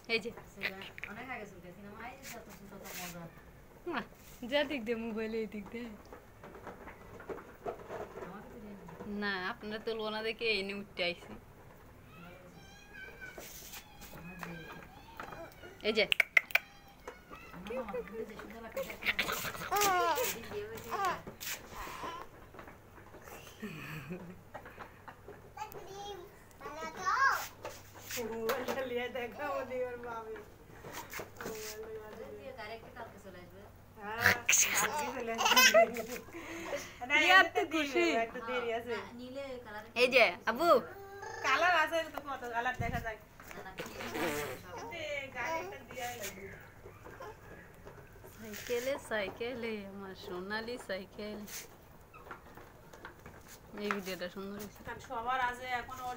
এই যে যা দিক দে মোবাইলে এই দিক দে না আপনারা তুলব না দেখে এনে উঠতে আইছি এই যে এই যে আবু কালার আছে তো কত কালার দেখা যায় সাইকেলে আমার সোনালি সাইকেল এই ভিডিওটা সুন্দর হয়েছে সবার আছে এখন ওর